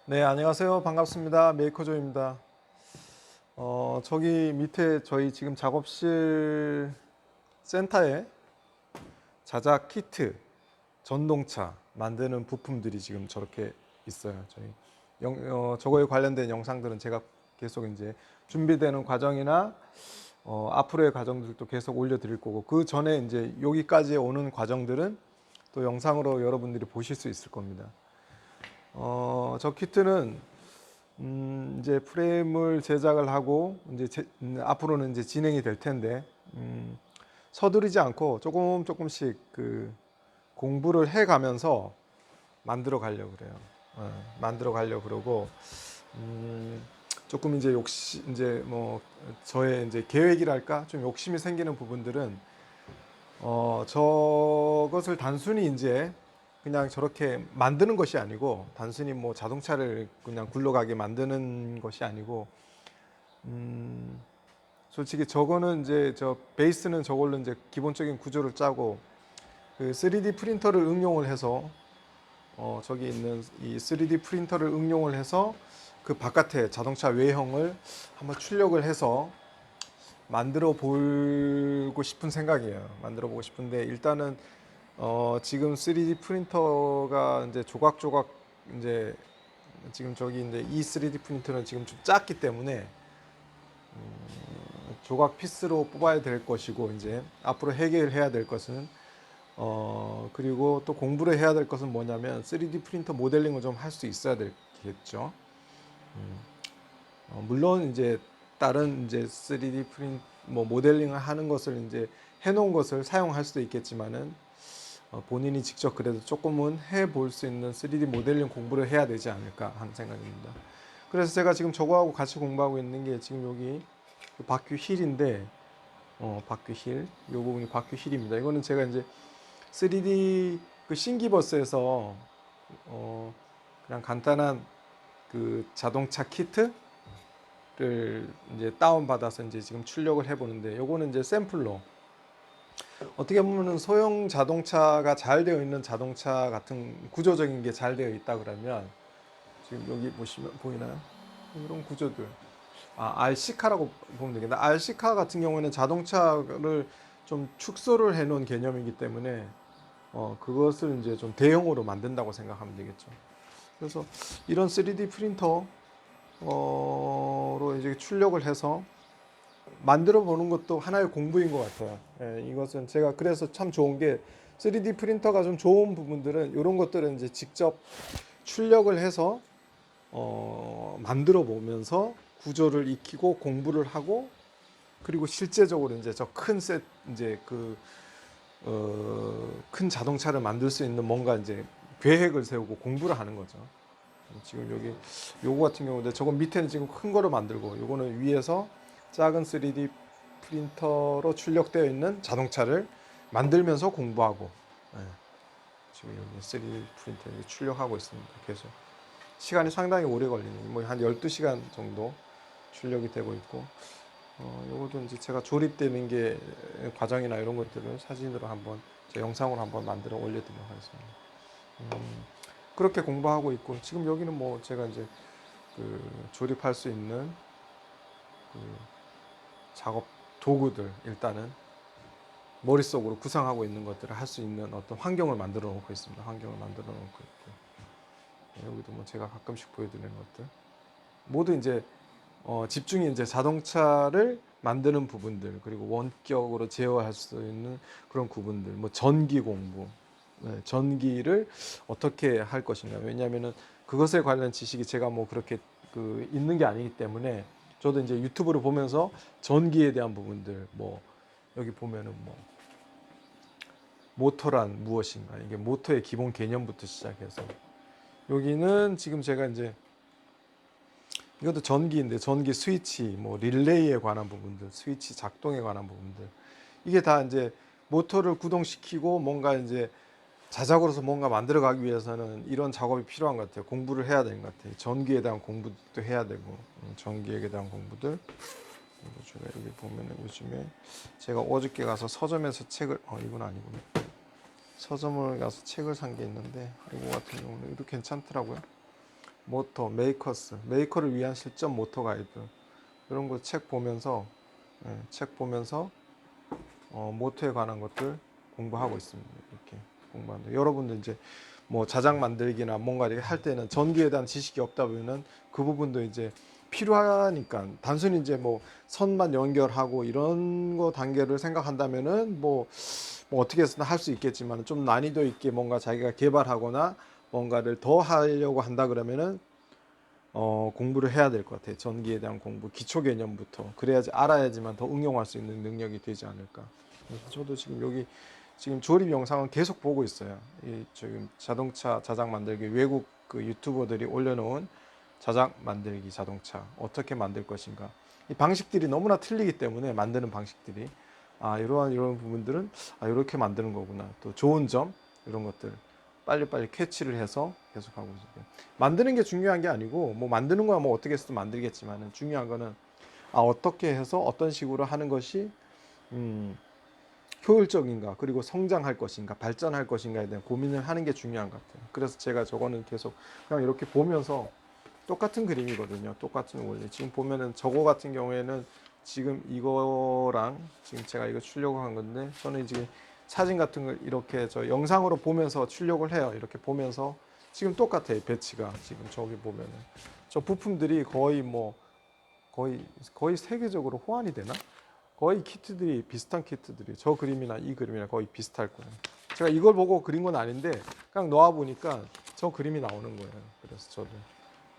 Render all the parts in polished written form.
네, 안녕하세요. 반갑습니다. 메이커조입니다. 저기 밑에 저희 지금 작업실 센터에 자작 키트, 전동차 만드는 부품들이 지금 저렇게 있어요. 저거에 관련된 영상들은 제가 계속 이제 준비되는 과정이나 앞으로의 과정들도 계속 올려드릴 거고, 그 전에 이제 여기까지 오는 과정들은 또 영상으로 여러분들이 보실 수 있을 겁니다. 저 키트는 이제 프레임을 제작을 하고 이제 앞으로는 이제 진행이 될 텐데, 서두르지 않고 조금씩 그 공부를 해 가면서 만들어 가려고 그래요. 만들어 가려고 그러고, 음, 조금 이제 이제 뭐 저의 이제 계획이랄까 좀 욕심이 생기는 부분들은 저것을 단순히 이제 그냥 저렇게 만드는 것이 아니고, 단순히 뭐 자동차를 그냥 굴러가게 만드는 것이 아니고, 음, 솔직히 저거는 이제 저 베이스는 저걸로 이제 기본적인 구조를 짜고, 그 3D 프린터를 응용을 해서 저기 있는 이 3D 프린터를 응용을 해서 그 바깥에 자동차 외형을 한번 출력을 해서 만들어 보고 싶은 생각이에요. 만들어 보고 싶은데, 일단은 지금 3D 프린터가 이제 조각조각 이제 지금 저기 이제 이 3D 프린터는 지금 좀 작기 때문에 조각 피스로 뽑아야 될 것이고, 이제 앞으로 해결해야 될 것은 그리고 또 공부를 해야 될 것은 뭐냐면 3D 프린터 모델링을 좀 할 수 있어야 되겠죠. 물론 이제 다른 이제 3D 뭐 모델링을 하는 것을 이제 해놓은 것을 사용할 수도 있겠지만은, 본인이 직접 그래도 조금은 해볼 수 있는 3D 모델링 공부를 해야 되지 않을까 하는 생각입니다. 그래서 제가 지금 저거하고 같이 공부하고 있는 게 지금 여기 바퀴 휠인데, 바퀴 휠, 이 부분이 바퀴 휠입니다. 이거는 제가 이제 3D 그 신기버스에서 그냥 간단한 그 자동차 키트를 이제 다운 받아서 이제 지금 출력을 해보는데, 요거는 이제 샘플로, 어떻게 보면은 소형 자동차가 잘 되어 있는 자동차 같은 구조적인 게 잘 되어 있다 그러면, 지금 여기 보시면 보이나요? 이런 구조들. RC카라고 보면 되겠다. RC카 같은 경우에는 자동차를 좀 축소를 해 놓은 개념이기 때문에, 그것을 이제 좀 대형으로 만든다고 생각하면 되겠죠. 그래서 이런 3D 프린터로 이제 출력을 해서 만들어 보는 것도 하나의 공부인 것 같아요. 예, 이것은 제가 그래서 참 좋은 게, 3D 프린터가 좀 좋은 부분들은 이런 것들은 이제 직접 출력을 해서 만들어 보면서 구조를 익히고 공부를 하고, 그리고 실제적으로 이제 저 큰 이제 큰 자동차를 만들 수 있는 뭔가 이제 계획을 세우고 공부를 하는 거죠. 지금 여기 요거 같은 경우인데, 저건 밑에는 지금 큰 거로 만들고, 요거는 위에서 작은 3D 프린터로 출력되어 있는 자동차를 만들면서 공부하고, 예, 지금 여기 3D 프린터에 출력하고 있습니다. 계속 시간이 상당히 오래 걸리는, 뭐 한 12시간 정도 출력이 되고 있고, 요것도 이제 제가 조립되는 게 과정이나 이런 것들을 사진으로 한번, 제 영상으로 한번 만들어 올려드리도록 하겠습니다. 그렇게 공부하고 있고, 지금 여기는 뭐 제가 이제 그 조립할 수 있는 그 작업 도구들, 일단은 머릿속으로 구상하고 있는 것들을 할 수 있는 어떤 환경을 만들어 놓고 있습니다. 환경을 만들어 놓고 있고, 여기도 뭐 제가 가끔씩 보여드리는 것들 모두 이제 집중이 이제 자동차를 만드는 부분들, 그리고 원격으로 제어할 수 있는 그런 부분들, 뭐 전기 공부, 전기를 어떻게 할 것인가. 왜냐하면은 그것에 관련 지식이 제가 뭐 그렇게 그 있는 게 아니기 때문에, 저도 이제 유튜브를 보면서 전기에 대한 부분들, 뭐 여기 보면은 뭐 모터란 무엇인가, 이게 모터의 기본 개념부터 시작해서, 여기는 지금 제가 이제 이것도 전기인데, 전기 스위치, 뭐 릴레이에 관한 부분들, 스위치 작동에 관한 부분들, 이게 다 이제 모터를 구동시키고 뭔가 이제 자작으로서 뭔가 만들어 가기 위해서는 이런 작업이 필요한 것 같아요. 공부를 해야 되는 것 같아요. 전기에 대한 공부도 해야 되고, 전기에 대한 공부들. 그리고 제가 여기 보면은 요즘에 제가 어저께 가서 서점에서 책을, 이건 아니구나. 서점을 가서 책을 산 게 있는데, 이거 같은 경우는 이것도 괜찮더라고요. 모터, 메이커스, 메이커를 위한 실전 모터 가이드 이런 거 책 보면서 책 보면서 모터에 관한 것들 공부하고 있습니다. 이렇게 공부하는데 여러분들 이제 뭐 자작 만들기나 뭔가 이렇게 할 때는 전기에 대한 지식이 없다 보면은 그 부분도 이제 필요하니까 단순히 이제 뭐 선만 연결하고 이런 거 단계를 생각한다면은 뭐 어떻게 해서든 할 수 있겠지만 좀 난이도 있게 뭔가 자기가 개발하거나 뭔가를 더 하려고 한다 그러면은 공부를 해야 될 것 같아요. 전기에 대한 공부, 기초 개념부터. 그래야지 알아야지만 더 응용할 수 있는 능력이 되지 않을까. 그래서 저도 지금 여기 지금 조립 영상은 계속 보고 있어요. 이 지금 자동차 자작 만들기 외국 그 유튜버들이 올려놓은 자작 만들기 자동차 어떻게 만들 것인가. 이 방식들이 너무나 틀리기 때문에 만드는 방식들이 이런 부분들은 이렇게 만드는 거구나. 또 좋은 점 이런 것들 빨리빨리 캐치를 해서 계속하고 있어요. 만드는 게 중요한 게 아니고 뭐 만드는 거야 뭐 어떻게 해서든 만들겠지만은 중요한 거는 어떻게 해서 어떤 식으로 하는 것이 효율적인가 그리고 성장할 것인가 발전할 것인가에 대한 고민을 하는 게 중요한 것 같아요. 그래서 제가 저거는 계속 그냥 이렇게 보면서 똑같은 그림이거든요. 똑같은 원리. 지금 보면은 저거 같은 경우에는 지금 이거랑 지금 제가 이거 출력을 한 건데 저는 지금 사진 같은 걸 이렇게 저 영상으로 보면서 출력을 해요. 이렇게 보면서 지금 똑같아요. 배치가 지금 저기 보면은 저 부품들이 거의 뭐 거의 세계적으로 호환이 되나? 거의 키트들이 비슷한 키트들이 저 그림이나 이 그림이랑 거의 비슷할 거예요. 제가 이걸 보고 그린 건 아닌데 그냥 놓아 보니까 저 그림이 나오는 거예요. 그래서 저도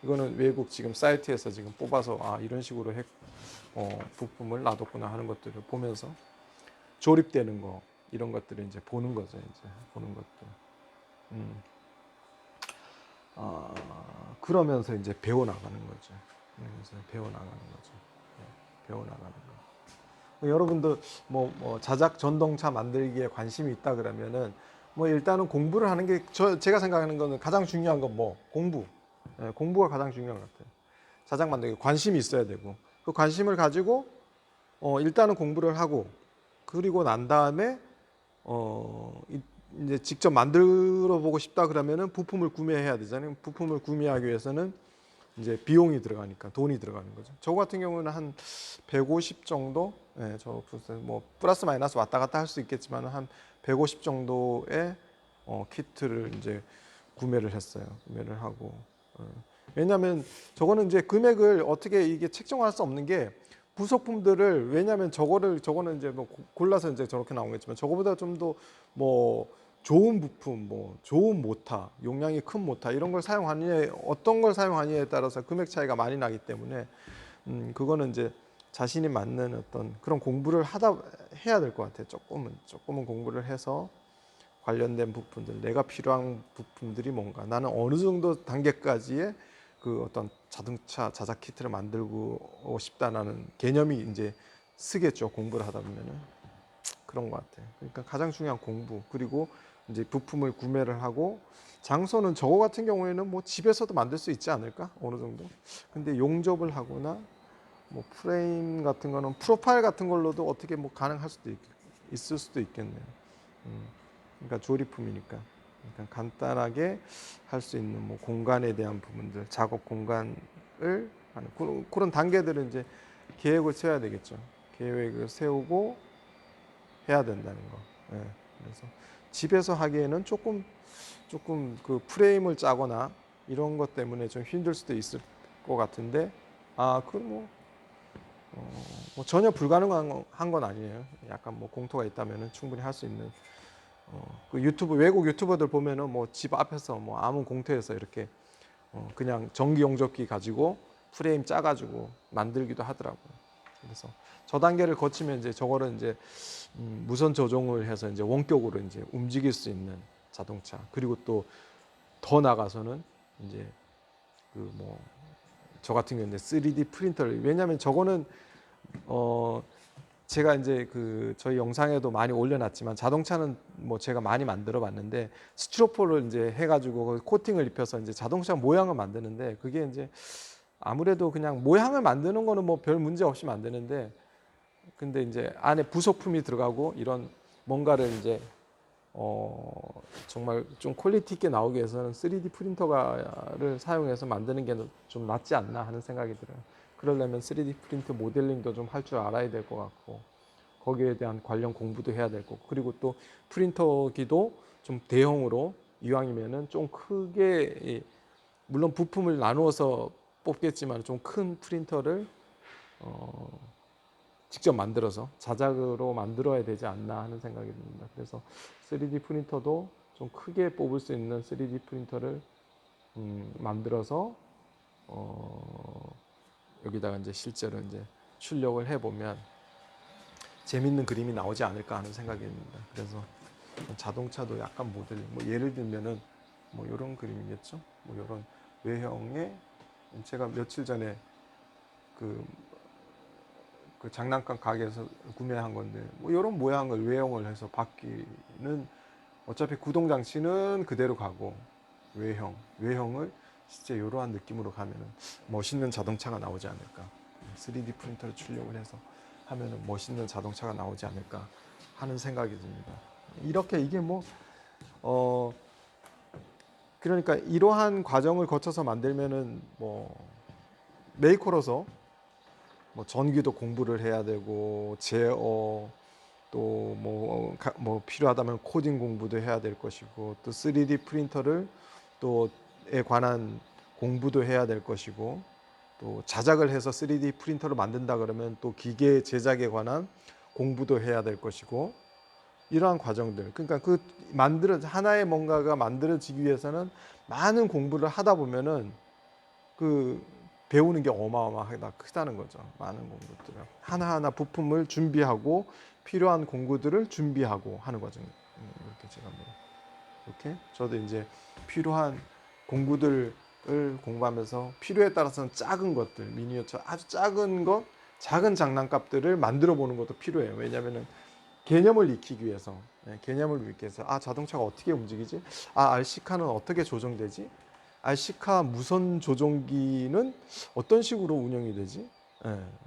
이거는 외국 지금 사이트에서 지금 뽑아서 이런 식으로 부품을 놔뒀구나 하는 것들을 보면서 조립되는 거 이런 것들을 이제 보는 거죠. 이제 보는 것도. 그러면서 이제 배워 나가는 거죠. 그래서 배워 나가는 거죠. 배워 나가는 거. 여러분도 뭐 자작 전동차 만들기에 관심이 있다 그러면은 뭐 일단은 공부를 하는 게 제가 생각하는 거는 가장 중요한 건 뭐 공부. 공부가 가장 중요한 것 같아요. 자작 만들기 관심이 있어야 되고 그 관심을 가지고 일단은 공부를 하고 그리고 난 다음에 이제 직접 만들어 보고 싶다 그러면은 부품을 구매해야 되잖아요. 부품을 구매하기 위해서는 이제 비용이 들어가니까 돈이 들어가는 거죠. 저 같은 경우는 한 150 정도, 저 뭐 플러스 마이너스 왔다 갔다 할 수 있겠지만 한 150 정도의 키트를 이제 구매를 했어요. 구매를 하고 왜냐하면 저거는 이제 금액을 어떻게 이게 책정할 수 없는 게 부속품들을 왜냐하면 저거는 이제 뭐 골라서 이제 저렇게 나오겠지만 저거보다 좀 더 뭐 좋은 부품, 뭐 좋은 모터, 용량이 큰 모터 이런 걸 사용하느냐 어떤 걸 사용하느냐에 따라서 금액 차이가 많이 나기 때문에 그거는 이제 자신이 맞는 어떤 그런 공부를 해야 될 것 같아요. 조금은 공부를 해서 관련된 부품들, 내가 필요한 부품들이 뭔가, 나는 어느 정도 단계까지의 그 어떤 자동차 자작 키트를 만들고 싶다라는 개념이 이제 쓰겠죠. 공부를 하다 보면은 그런 것 같아요. 그러니까 가장 중요한 공부 그리고 이제 부품을 구매를 하고 장소는 저거 같은 경우에는 뭐 집에서도 만들 수 있지 않을까 어느 정도. 근데 용접을 하거나 뭐 프레임 같은 거는 프로파일 같은 걸로도 어떻게 뭐 가능할 수도 있을 수도 있겠네요. 그러니까 조립품이니까. 그러니까 간단하게 할 수 있는 뭐 공간에 대한 부분들, 작업 공간을 하는 그런 단계들은 이제 계획을 세워야 되겠죠. 계획을 세우고 해야 된다는 거. 그래서 집에서 하기에는 조금 그 프레임을 짜거나 이런 것 때문에 좀 힘들 수도 있을 것 같은데, 뭐 전혀 불가능한 건 아니에요. 약간 뭐 공터가 있다면 충분히 할 수 있는. 그 외국 유튜버들 보면은 뭐 집 앞에서 뭐 아무 공터에서 이렇게 그냥 전기 용접기 가지고 프레임 짜가지고 만들기도 하더라고요. 그래서 저 단계를 거치면 이제 저거를 이제 무선 조종을 해서 이제 원격으로 이제 움직일 수 있는 자동차. 그리고 또 더 나가서는 이제 그 뭐 저 같은 경우는 3D 프린터를 왜냐하면 저거는 제가 이제 그 저희 영상에도 많이 올려놨지만 자동차는 뭐 제가 많이 만들어 봤는데 스티로폼을 이제 해가지고 코팅을 입혀서 이제 자동차 모양을 만드는데 그게 이제 아무래도 그냥 모양을 만드는 거는 뭐 별 문제 없이 만드는데 근데 이제 안에 부속품이 들어가고 이런 뭔가를 이제 정말 좀 퀄리티 있게 나오기 위해서는 3D 프린터를 사용해서 만드는 게 좀 낫지 않나 하는 생각이 들어요. 그러려면 3D 프린터 모델링도 좀 할 줄 알아야 될 것 같고, 거기에 대한 관련 공부도 해야 될 거고, 그리고 또 프린터기도 좀 대형으로 이왕이면은 좀 크게, 물론 부품을 나누어서 뽑겠지만 좀 큰 프린터를 직접 만들어서 자작으로 만들어야 되지 않나 하는 생각이 듭니다. 그래서 3D 프린터도 좀 크게 뽑을 수 있는 3D 프린터를 만들어서 여기다가 이제 실제로 이제 출력을 해보면 재밌는 그림이 나오지 않을까 하는 생각이 듭니다. 그래서 자동차도 약간 모델링, 뭐 예를 들면은 뭐 이런 그림이겠죠. 뭐 이런 외형의, 제가 며칠 전에 그 장난감 가게에서 구매한 건데, 뭐 이런 모양을 외형을 해서 바뀌는, 어차피 구동 장치는 그대로 가고 외형을 진짜 이러한 느낌으로 가면은 멋있는 자동차가 나오지 않을까. 3D 프린터를 출력을 해서 하면은 멋있는 자동차가 나오지 않을까 하는 생각이 듭니다. 이렇게 이게 그러니까 이러한 과정을 거쳐서 만들면은 뭐 메이커로서 뭐 전기도 공부를 해야 되고, 제어, 또 뭐 필요하다면 코딩 공부도 해야 될 것이고, 또 3D 프린터를 또에 관한 공부도 해야 될 것이고, 또 자작을 해서 3D 프린터를 만든다 그러면 또 기계 제작에 관한 공부도 해야 될 것이고, 이러한 과정들, 그러니까 그 하나의 뭔가가 만들어지기 위해서는 많은 공부를 하다 보면은 그 배우는 게 어마어마하다 크다는 거죠. 많은 공부들을 하나하나 부품을 준비하고 필요한 공구들을 준비하고 하는 과정. 이렇게 제가 이렇게 저도 이제 필요한 공구들을 공부하면서 필요에 따라서는 작은 것들, 미니어처 아주 작은 것, 작은 장난감들을 만들어 보는 것도 필요해요. 왜냐하면은 개념을 익히기 위해서, 개념을 익히기 위해서, 자동차가 어떻게 움직이지? RC카는 어떻게 조정되지? RC카 무선 조종기는 어떤 식으로 운영이 되지?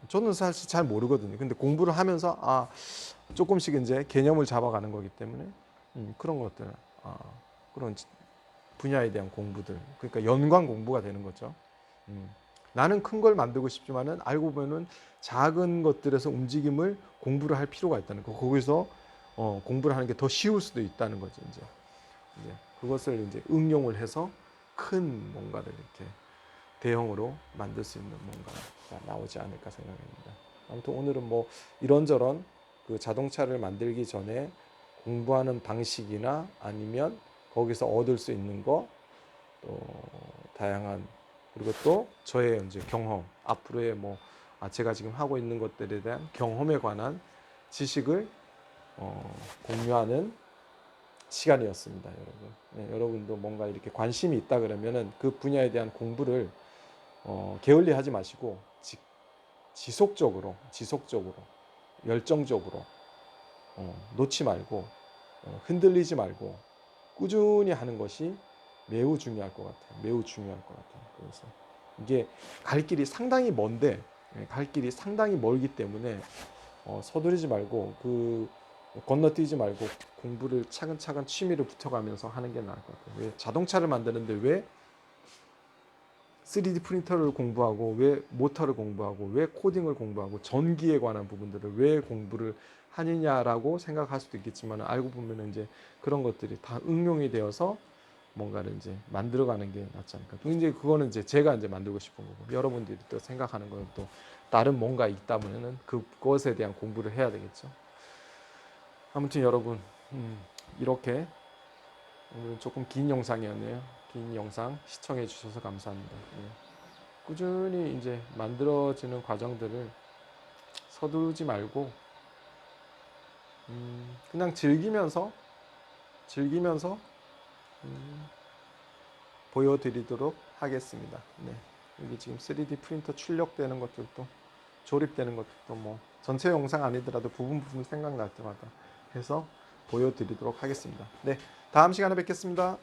저는 사실 잘 모르거든요. 근데 공부를 하면서 조금씩 이제 개념을 잡아가는 거기 때문에 그런 것들, 그런 분야에 대한 공부들, 그러니까 연관 공부가 되는 거죠. 나는 큰 걸 만들고 싶지만은 알고 보면은 작은 것들에서 움직임을 공부를 할 필요가 있다는 거. 거기서 공부를 하는 게 더 쉬울 수도 있다는 거죠. 이제 그것을 이제 응용을 해서 큰 뭔가를 이렇게 대형으로 만들 수 있는 뭔가가 나오지 않을까 생각합니다. 아무튼 오늘은 뭐 이런저런 그 자동차를 만들기 전에 공부하는 방식이나 아니면 거기서 얻을 수 있는 거, 또 다양한, 그리고 또 저의 이제 경험, 앞으로의 제가 지금 하고 있는 것들에 대한 경험에 관한 지식을 공유하는 시간이었습니다, 여러분. 여러분도 뭔가 이렇게 관심이 있다 그러면은 그 분야에 대한 공부를 게을리하지 마시고 지속적으로 열정적으로 놓지 말고 흔들리지 말고 꾸준히 하는 것이 매우 중요할 것 같아요. 매우 중요할 것 같아요. 그래서 이게 갈 길이 상당히 먼데, 갈 길이 상당히 멀기 때문에 서두르지 말고 건너뛰지 말고 공부를 차근차근 취미를 붙여가면서 하는 게 나을 것 같아요. 왜 자동차를 만드는데 왜 3D 프린터를 공부하고, 왜 모터를 공부하고, 왜 코딩을 공부하고, 전기에 관한 부분들을 왜 공부를 하느냐라고 생각할 수도 있겠지만, 알고 보면 이제 그런 것들이 다 응용이 되어서 뭔가를 이제 만들어가는 게 낫지 않을까. 이제 그거는 이제 제가 이제 만들고 싶은 거고, 여러분들이 또 생각하는 건 또 다른 뭔가 있다 보면은 그것에 대한 공부를 해야 되겠죠. 아무튼 여러분, 이렇게 오늘 조금 긴 영상이었네요. 긴 영상 시청해 주셔서 감사합니다. 꾸준히 이제 만들어지는 과정들을 서두르지 말고 그냥 즐기면서 보여드리도록 하겠습니다. 여기 지금 3D 프린터 출력되는 것들도, 조립되는 것들도 뭐 전체 영상 아니더라도 부분 생각날 때마다 해서 보여드리도록 하겠습니다. 다음 시간에 뵙겠습니다.